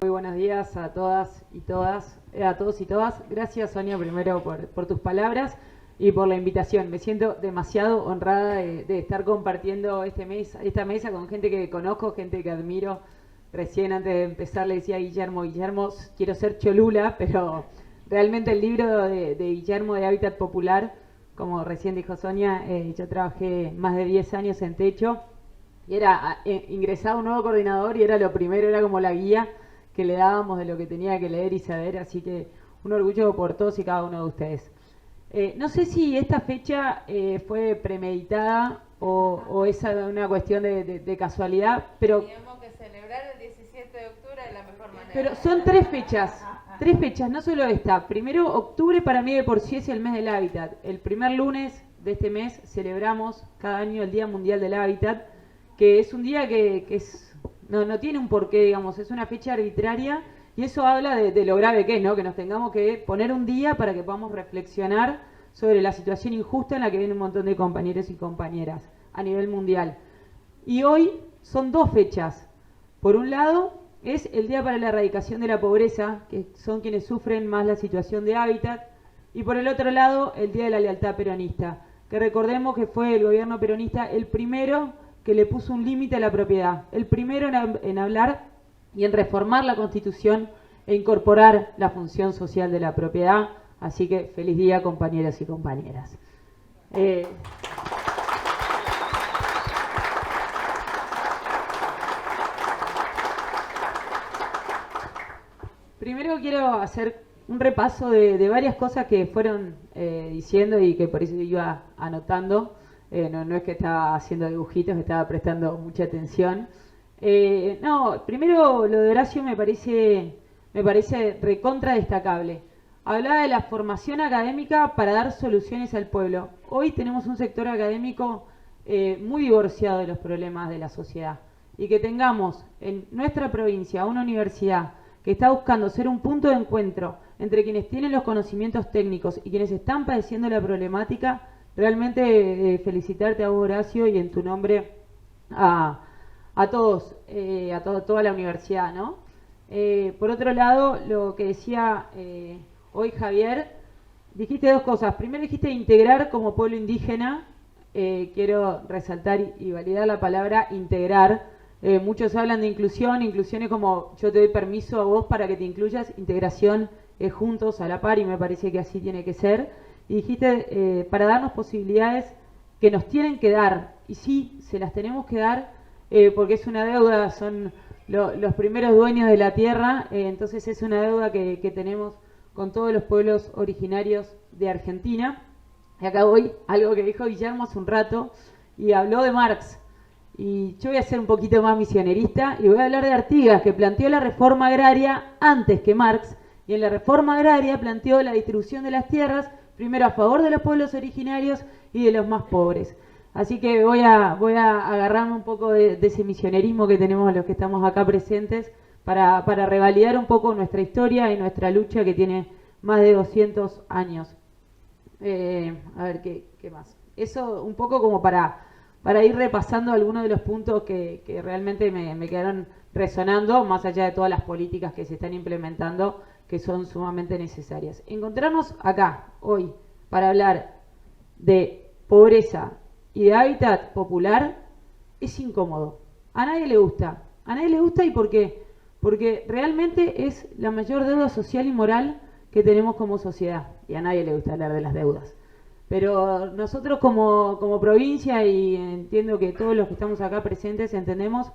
Muy buenos días a todas y todas, a todos y todas. Gracias, Sonia, primero por tus palabras y por la invitación. Me siento demasiado honrada de estar compartiendo esta mesa con gente que conozco, gente que admiro. Recién antes de empezar le decía a Guillermo, quiero ser Cholula, pero realmente el libro de Guillermo de Hábitat Popular, como recién dijo Sonia, yo trabajé más de 10 años en Techo y era ingresaba un nuevo coordinador y era lo primero, era como la guía que le dábamos de lo que tenía que leer y saber, así que un orgullo por todos y cada uno de ustedes. No sé si esta fecha fue premeditada o es una cuestión de casualidad, pero... Teníamos que celebrar el 17 de octubre de la mejor manera. Pero son tres fechas, no solo esta. Primero, octubre para mí de por sí es el mes del hábitat. El primer lunes de este mes celebramos cada año el Día Mundial del Hábitat, que es un día que no tiene un porqué, digamos, es una fecha arbitraria y eso habla de lo grave que es, ¿no? Que nos tengamos que poner un día para que podamos reflexionar sobre la situación injusta en la que viene un montón de compañeros y compañeras a nivel mundial. Y hoy son dos fechas. Por un lado es el Día para la Erradicación de la Pobreza, que son quienes sufren más la situación de hábitat, y por el otro lado el Día de la Lealtad Peronista, que recordemos que fue el gobierno peronista el primero que le puso un límite a la propiedad, el primero en hablar y en reformar la Constitución e incorporar la función social de la propiedad. Así que feliz día, compañeros y compañeras. Primero quiero hacer un repaso de varias cosas que fueron diciendo y que por eso iba anotando. No es que estaba haciendo dibujitos, estaba prestando mucha atención. Primero lo de Horacio me parece recontra destacable. Hablaba de la formación académica para dar soluciones al pueblo. Hoy tenemos un sector académico muy divorciado de los problemas de la sociedad. Y que tengamos en nuestra provincia una universidad que está buscando ser un punto de encuentro entre quienes tienen los conocimientos técnicos y quienes están padeciendo la problemática. Realmente felicitarte a vos, Horacio, y en tu nombre a todos, toda la universidad, ¿no? Por otro lado, lo que decía hoy Javier, dijiste dos cosas. Primero dijiste integrar como pueblo indígena. Quiero resaltar y validar la palabra integrar. Muchos hablan de inclusión es como yo te doy permiso a vos para que te incluyas. Integración es juntos, a la par, y me parece que así tiene que ser. Y dijiste, para darnos posibilidades que nos tienen que dar, y sí, se las tenemos que dar, porque es una deuda, son los primeros dueños de la tierra, entonces es una deuda que tenemos con todos los pueblos originarios de Argentina. Y acá voy, algo que dijo Guillermo hace un rato, y habló de Marx. Y yo voy a ser un poquito más misionerista, y voy a hablar de Artigas, que planteó la reforma agraria antes que Marx, y en la reforma agraria planteó la distribución de las tierras, primero a favor de los pueblos originarios y de los más pobres. Así que voy a agarrarme un poco de ese misionerismo que tenemos los que estamos acá presentes para revalidar un poco nuestra historia y nuestra lucha que tiene más de 200 años. A ver, ¿qué más? Eso un poco como para ir repasando algunos de los puntos que realmente me quedaron resonando, más allá de todas las políticas que se están implementando, que son sumamente necesarias. Encontrarnos acá, hoy, para hablar de pobreza y de hábitat popular, es incómodo. A nadie le gusta. ¿Y por qué? Porque realmente es la mayor deuda social y moral que tenemos como sociedad. Y a nadie le gusta hablar de las deudas. Pero nosotros como provincia, y entiendo que todos los que estamos acá presentes entendemos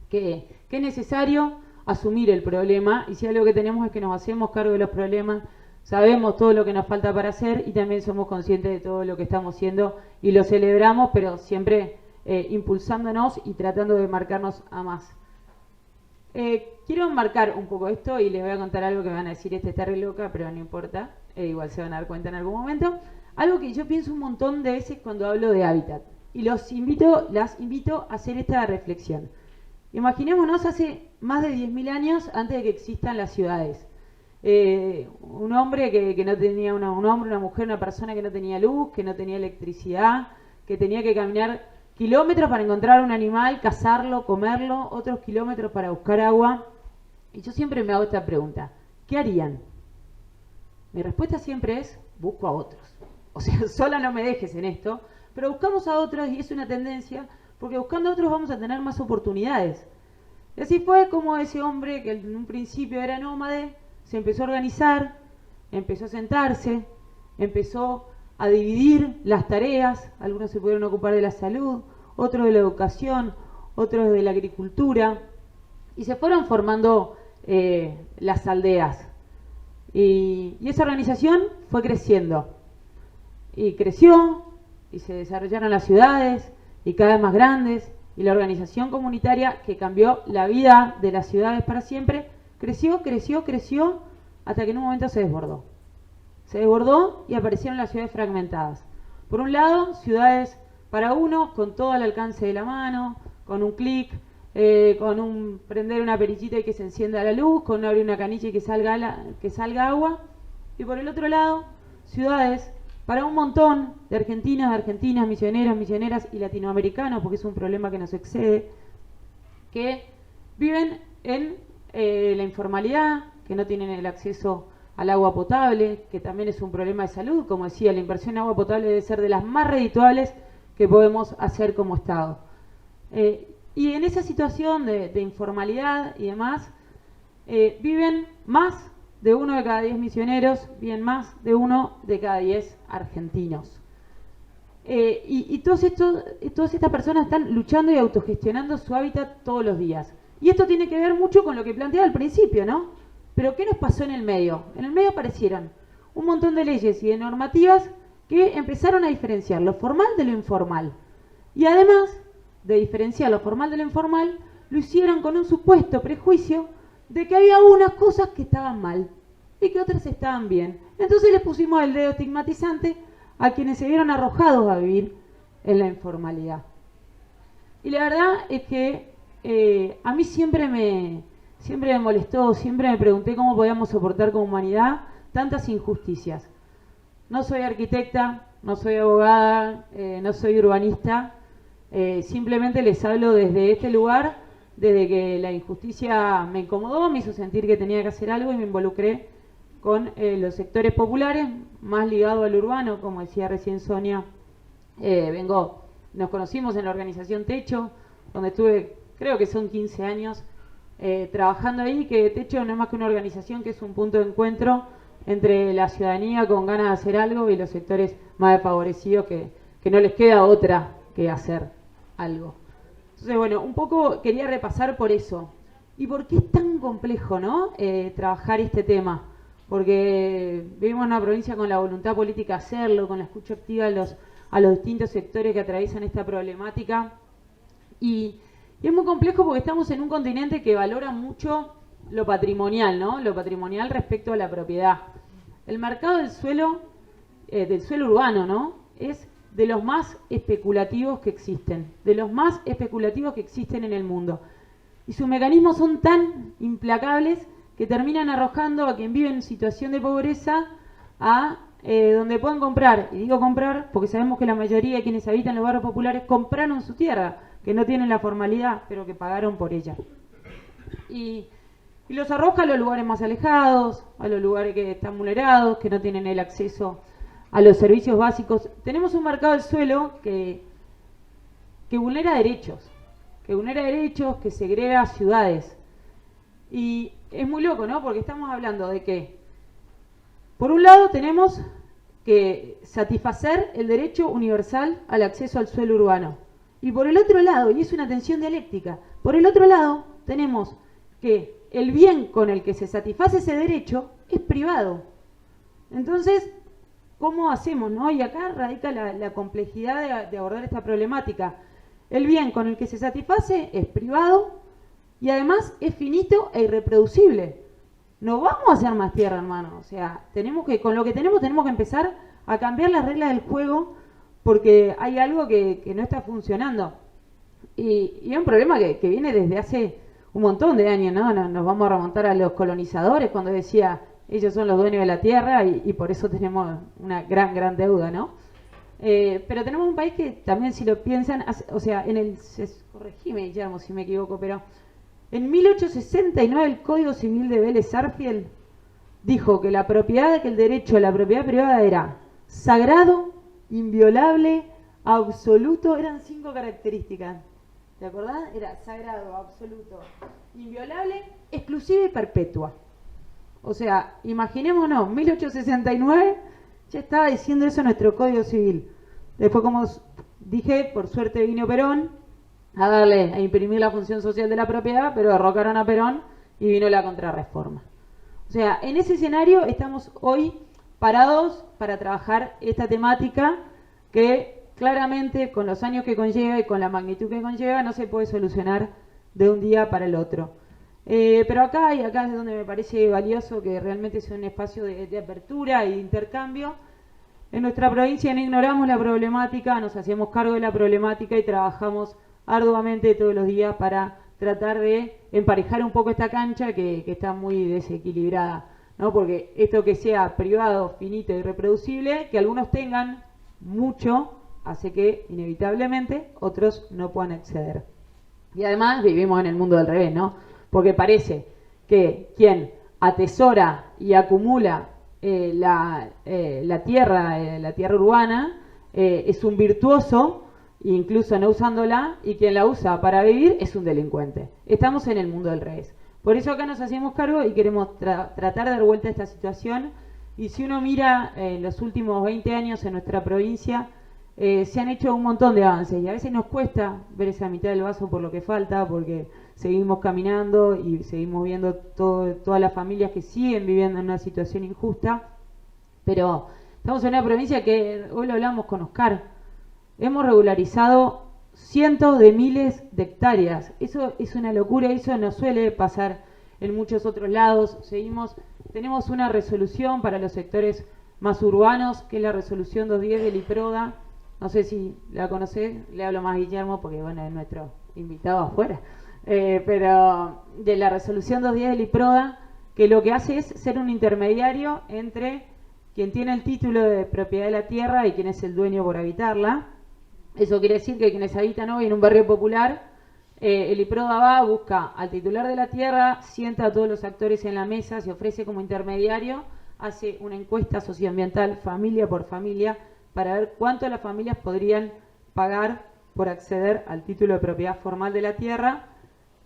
que es necesario asumir el problema, y si algo que tenemos es que nos hacemos cargo de los problemas, sabemos todo lo que nos falta para hacer y también somos conscientes de todo lo que estamos haciendo y lo celebramos, pero siempre impulsándonos y tratando de marcarnos a más. Quiero marcar un poco esto y les voy a contar algo que me van a decir, está re loca, pero no importa, igual se van a dar cuenta en algún momento. Algo que yo pienso un montón de veces cuando hablo de hábitat, y las invito a hacer esta reflexión. Imaginémonos hace más de 10.000 años antes de que existan las ciudades. Un hombre que no tenía un hombre, una mujer, una persona que no tenía luz, que no tenía electricidad, que tenía que caminar kilómetros para encontrar un animal, cazarlo, comerlo, otros kilómetros para buscar agua. Y yo siempre me hago esta pregunta: ¿qué harían? Mi respuesta siempre es: busco a otros. O sea, sola no me dejes en esto, pero buscamos a otros, y es una tendencia, porque buscando a otros vamos a tener más oportunidades. Y así fue como ese hombre, que en un principio era nómade, se empezó a organizar, empezó a sentarse, empezó a dividir las tareas. Algunos se pudieron ocupar de la salud, otros de la educación, otros de la agricultura, y se fueron formando las aldeas. Y esa organización fue creciendo, y creció, y se desarrollaron las ciudades, y cada vez más grandes, y la organización comunitaria, que cambió la vida de las ciudades para siempre, creció, hasta que en un momento se desbordó. Se desbordó y aparecieron las ciudades fragmentadas. Por un lado, ciudades para uno, con todo al alcance de la mano, con un clic, con un prender una perillita y que se encienda la luz, con abrir una canilla y que salga agua. Y por el otro lado, ciudades para un montón de argentinos, misioneros, misioneras y latinoamericanos, porque es un problema que nos excede, que viven en la informalidad, que no tienen el acceso al agua potable, que también es un problema de salud. Como decía, la inversión en agua potable debe ser de las más redituables que podemos hacer como Estado. Y en esa situación de informalidad y demás, viven más de 1 de cada 10 misioneros, viven más de 1 de cada 10 argentinos. Y todas estas personas están luchando y autogestionando su hábitat todos los días. Y esto tiene que ver mucho con lo que planteaba al principio, ¿no? Pero ¿qué nos pasó en el medio? En el medio aparecieron un montón de leyes y de normativas que empezaron a diferenciar lo formal de lo informal. Y además de diferenciar lo formal de lo informal, lo hicieron con un supuesto prejuicio de que había unas cosas que estaban mal y que otras estaban bien. Entonces les pusimos el dedo estigmatizante a quienes se vieron arrojados a vivir en la informalidad. Y la verdad es que a mí siempre me molestó, siempre me pregunté cómo podíamos soportar como humanidad tantas injusticias. No soy arquitecta, no soy abogada, no soy urbanista, simplemente les hablo desde este lugar, desde que la injusticia me incomodó, me hizo sentir que tenía que hacer algo y me involucré con los sectores populares, más ligado al urbano, como decía recién Sonia. Nos conocimos en la organización Techo, donde estuve, creo que son 15 años, trabajando ahí, que Techo no es más que una organización que es un punto de encuentro entre la ciudadanía con ganas de hacer algo y los sectores más desfavorecidos que no les queda otra que hacer algo. Entonces, bueno, un poco quería repasar por eso. ¿Y por qué es tan complejo, no? Trabajar este tema? Porque vivimos en una provincia con la voluntad política de hacerlo, con la escucha activa a los distintos sectores que atraviesan esta problemática. Y es muy complejo porque estamos en un continente que valora mucho lo patrimonial, ¿no? Lo patrimonial respecto a la propiedad. El mercado del suelo urbano, ¿no? Es de los más especulativos que existen, en el mundo. Y sus mecanismos son tan implacables que terminan arrojando a quien vive en situación de pobreza a donde puedan comprar. Y digo comprar porque sabemos que la mayoría de quienes habitan los barrios populares compraron su tierra, que no tienen la formalidad, pero que pagaron por ella. Y los arroja a los lugares más alejados, a los lugares que están vulnerados, que no tienen el acceso a los servicios básicos. Tenemos un mercado del suelo que vulnera derechos, que segrega ciudades. Y es muy loco, ¿no? Porque estamos hablando de que, por un lado, tenemos que satisfacer el derecho universal al acceso al suelo urbano. Y por el otro lado, y es una tensión dialéctica, por el otro lado tenemos que el bien con el que se satisface ese derecho es privado. Entonces, ¿cómo hacemos, no? Y acá radica la complejidad de abordar esta problemática. El bien con el que se satisface es privado y además es finito e irreproducible. No vamos a hacer más tierra, hermano. O sea, con lo que tenemos que empezar a cambiar las reglas del juego porque hay algo que no está funcionando. Y es un problema que viene desde hace un montón de años, ¿no? Nos vamos a remontar a los colonizadores cuando decía ellos son los dueños de la tierra y por eso tenemos una gran deuda, ¿no? Pero tenemos un país que también, si lo piensan, o sea, corregime, Guillermo, si me equivoco, pero en 1869 el Código Civil de Vélez Sarsfield dijo que que el derecho a la propiedad privada era sagrado, inviolable, absoluto, eran 5 características. ¿Te acordás? Era sagrado, absoluto, inviolable, exclusiva y perpetua. O sea, imaginémonos, 1869 ya estaba diciendo eso nuestro Código Civil. Después, como dije, por suerte vino Perón a imprimir la función social de la propiedad, pero derrocaron a Perón y vino la contrarreforma. O sea, en ese escenario estamos hoy parados para trabajar esta temática que claramente con los años que conlleva y con la magnitud que conlleva no se puede solucionar de un día para el otro. Pero acá es donde me parece valioso que realmente sea un espacio de apertura y de intercambio. En nuestra provincia no ignoramos la problemática, nos hacemos cargo de la problemática y trabajamos arduamente todos los días para tratar de emparejar un poco esta cancha que está muy desequilibrada, ¿no? Porque esto que sea privado, finito y reproducible, que algunos tengan mucho, hace que inevitablemente otros no puedan acceder. Y además vivimos en el mundo del revés, ¿no? Porque parece que quien atesora y acumula la tierra urbana es un virtuoso, incluso no usándola, y quien la usa para vivir es un delincuente. Estamos en el mundo del revés. Por eso acá nos hacemos cargo y queremos tratar de dar vuelta a esta situación. Y si uno mira los últimos 20 años en nuestra provincia, se han hecho un montón de avances y a veces nos cuesta ver esa mitad del vaso por lo que falta, porque seguimos caminando y seguimos viendo todas las familias que siguen viviendo en una situación injusta. Pero estamos en una provincia que, hoy lo hablamos con Oscar, hemos regularizado cientos de miles de hectáreas. Eso es una locura, eso no suele pasar en muchos otros lados. Tenemos una resolución para los sectores más urbanos, que es la resolución 210 del IPRODA. No sé si la conocés, le hablo más a Guillermo porque bueno, es nuestro invitado afuera. Pero de la resolución 210 del IPRODA, que lo que hace es ser un intermediario entre quien tiene el título de propiedad de la tierra y quien es el dueño por habitarla. Eso quiere decir que quienes habitan hoy en un barrio popular, el IPRODA va, busca al titular de la tierra, sienta a todos los actores en la mesa, se ofrece como intermediario, hace una encuesta socioambiental familia por familia para ver cuánto las familias podrían pagar por acceder al título de propiedad formal de la tierra.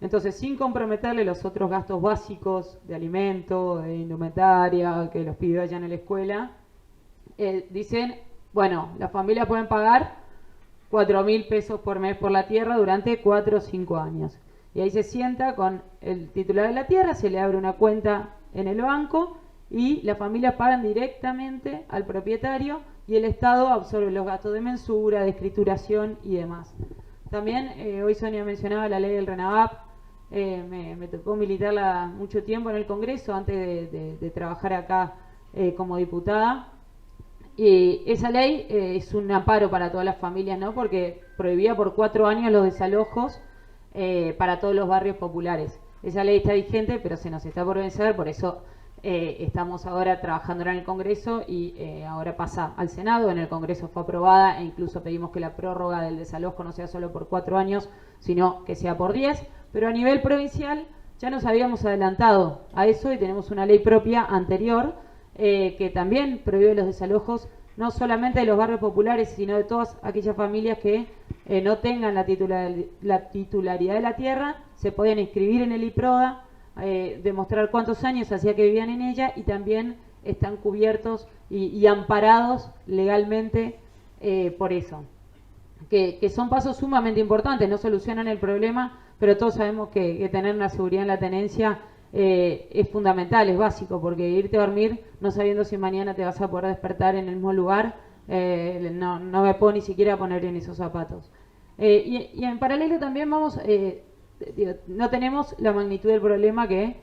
Entonces, sin comprometerle los otros gastos básicos de alimento, de indumentaria, que los pibes vayan a la escuela, dicen, bueno, las familias pueden pagar 4.000 pesos por mes por la tierra durante 4 o 5 años. Y ahí se sienta con el titular de la tierra, se le abre una cuenta en el banco y las familias pagan directamente al propietario y el Estado absorbe los gastos de mensura, de escrituración y demás. También, hoy Sonia mencionaba la ley del RENAVAP. Me tocó militarla mucho tiempo en el Congreso antes de trabajar acá como diputada. Y esa ley es un amparo para todas las familias, ¿no? Porque prohibía por 4 años los desalojos para todos los barrios populares. Esa ley está vigente, pero se nos está por vencer, por eso estamos ahora trabajando en el Congreso y ahora pasa al Senado. En el Congreso fue aprobada e incluso pedimos que la prórroga del desalojo no sea solo por 4 años, sino que sea por 10. Pero a nivel provincial ya nos habíamos adelantado a eso y tenemos una ley propia anterior que también prohíbe los desalojos, no solamente de los barrios populares, sino de todas aquellas familias que no tengan la titularidad de la tierra, se podían inscribir en el IPRODA, demostrar cuántos años hacía que vivían en ella y también están cubiertos y amparados legalmente por eso. Que son pasos sumamente importantes, no solucionan el problema, pero todos sabemos que tener una seguridad en la tenencia es fundamental, es básico, porque irte a dormir no sabiendo si mañana te vas a poder despertar en el mismo lugar, no me puedo ni siquiera poner en esos zapatos. Y en paralelo también no tenemos la magnitud del problema que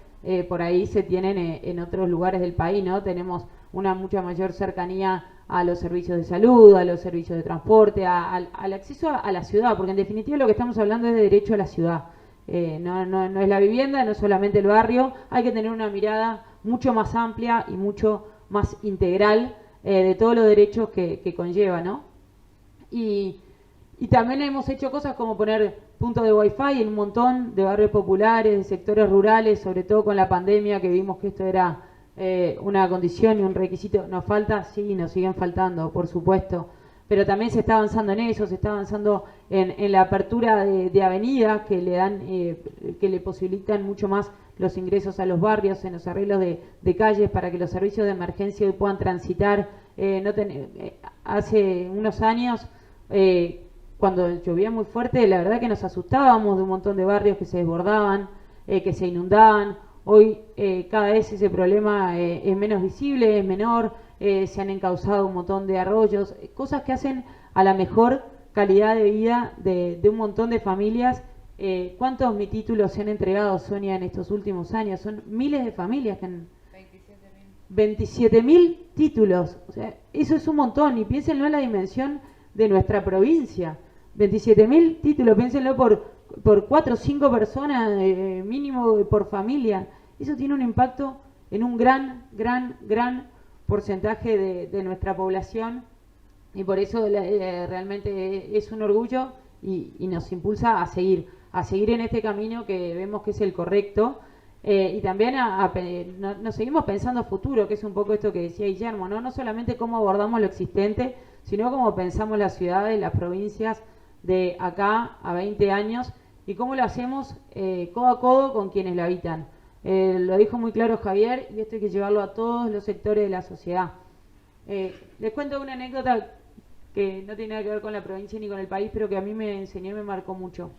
por ahí se tienen en otros lugares del país, ¿no? Tenemos una mucha mayor cercanía a los servicios de salud, a los servicios de transporte, al acceso a la ciudad, porque en definitiva lo que estamos hablando es de derecho a la ciudad. No es la vivienda, no es solamente el barrio, hay que tener una mirada mucho más amplia y mucho más integral de todos los derechos que conlleva, ¿no? Y también hemos hecho cosas como poner puntos de wifi en un montón de barrios populares, de sectores rurales, sobre todo con la pandemia, que vimos que esto era una condición y un requisito. ¿Nos falta? Sí, nos siguen faltando, por supuesto. Pero también se está avanzando en eso, se está avanzando en la apertura de avenidas que le dan, que le posibilitan mucho más los ingresos a los barrios, en los arreglos de calles para que los servicios de emergencia hoy puedan transitar. Hace unos años, cuando llovía muy fuerte, la verdad que nos asustábamos de un montón de barrios que se desbordaban, que se inundaban. Hoy cada vez ese problema es menos visible, es menor, se han encauzado un montón de arroyos, cosas que hacen a la mejor calidad de vida de un montón de familias. ¿Cuántos mi títulos se han entregado, Sonia, en estos últimos años? Son miles de familias que han... 27.000 títulos, o sea, eso es un montón, y piénsenlo en la dimensión de nuestra provincia. 27.000 títulos, piénsenlo por 4 o 5 personas mínimo por familia. Eso tiene un impacto en un gran porcentaje de nuestra población, y por eso realmente es un orgullo y nos impulsa a seguir en este camino que vemos que es el correcto. Y también nos seguimos pensando a futuro, que es un poco esto que decía Guillermo, ¿no? No solamente cómo abordamos lo existente, sino cómo pensamos las ciudades, las provincias de acá a 20 años y cómo lo hacemos codo a codo con quienes lo habitan. Lo dijo muy claro Javier, y esto hay que llevarlo a todos los sectores de la sociedad. Les cuento una anécdota que no tiene nada que ver con la provincia ni con el país, pero que a mí me enseñó y me marcó mucho.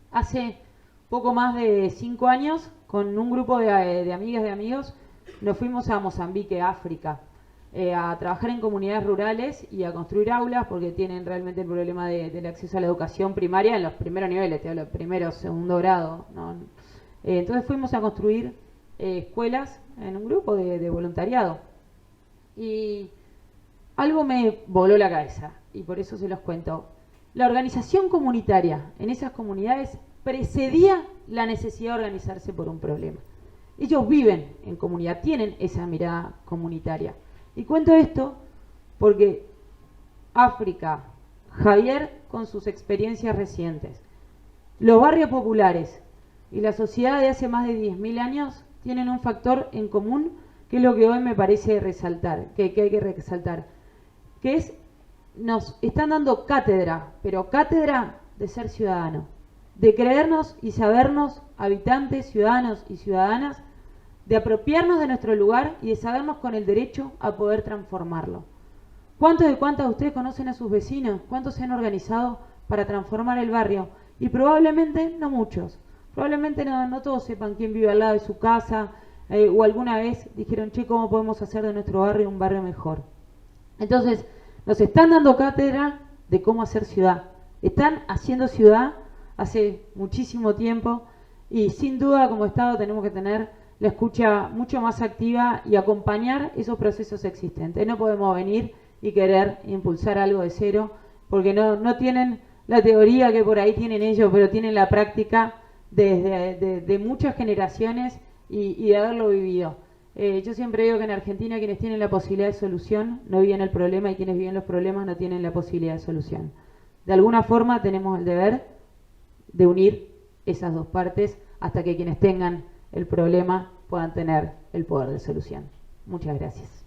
Hace poco más de 5 años, con un grupo de amigas y amigos, nos fuimos a Mozambique, África, a trabajar en comunidades rurales y a construir aulas, porque tienen realmente el problema del acceso a la educación primaria en los primeros niveles, te hablo primero, segundo grado, ¿no? Entonces fuimos a construir escuelas en un grupo de voluntariado. Y algo me voló la cabeza, y por eso se los cuento. La organización comunitaria en esas comunidades precedía la necesidad de organizarse por un problema. Ellos viven en comunidad, tienen esa mirada comunitaria. Y cuento esto porque África, Javier con sus experiencias recientes, los barrios populares y la sociedad de hace más de 10.000 años tienen un factor en común, que es lo que hoy me parece resaltar, que hay que resaltar, que es, nos están dando cátedra, pero cátedra de ser ciudadano, de creernos y sabernos habitantes, ciudadanos y ciudadanas, de apropiarnos de nuestro lugar y de sabernos con el derecho a poder transformarlo. ¿Cuántos de cuántas de ustedes conocen a sus vecinos? ¿Cuántos se han organizado para transformar el barrio? Y probablemente no muchos. Probablemente no todos sepan quién vive al lado de su casa, o alguna vez dijeron, che, ¿cómo podemos hacer de nuestro barrio un barrio mejor? Entonces, nos están dando cátedra de cómo hacer ciudad. Están haciendo ciudad hace muchísimo tiempo, y sin duda como Estado tenemos que tener la escucha mucho más activa y acompañar esos procesos existentes. No podemos venir y querer impulsar algo de cero, porque no tienen la teoría que por ahí tienen ellos, pero tienen la práctica de muchas generaciones y de haberlo vivido. Yo siempre digo que en Argentina quienes tienen la posibilidad de solución no viven el problema, y quienes viven los problemas no tienen la posibilidad de solución. De alguna forma tenemos el deber de unir esas dos partes hasta que quienes tengan el problema puedan tener el poder de solución. Muchas gracias.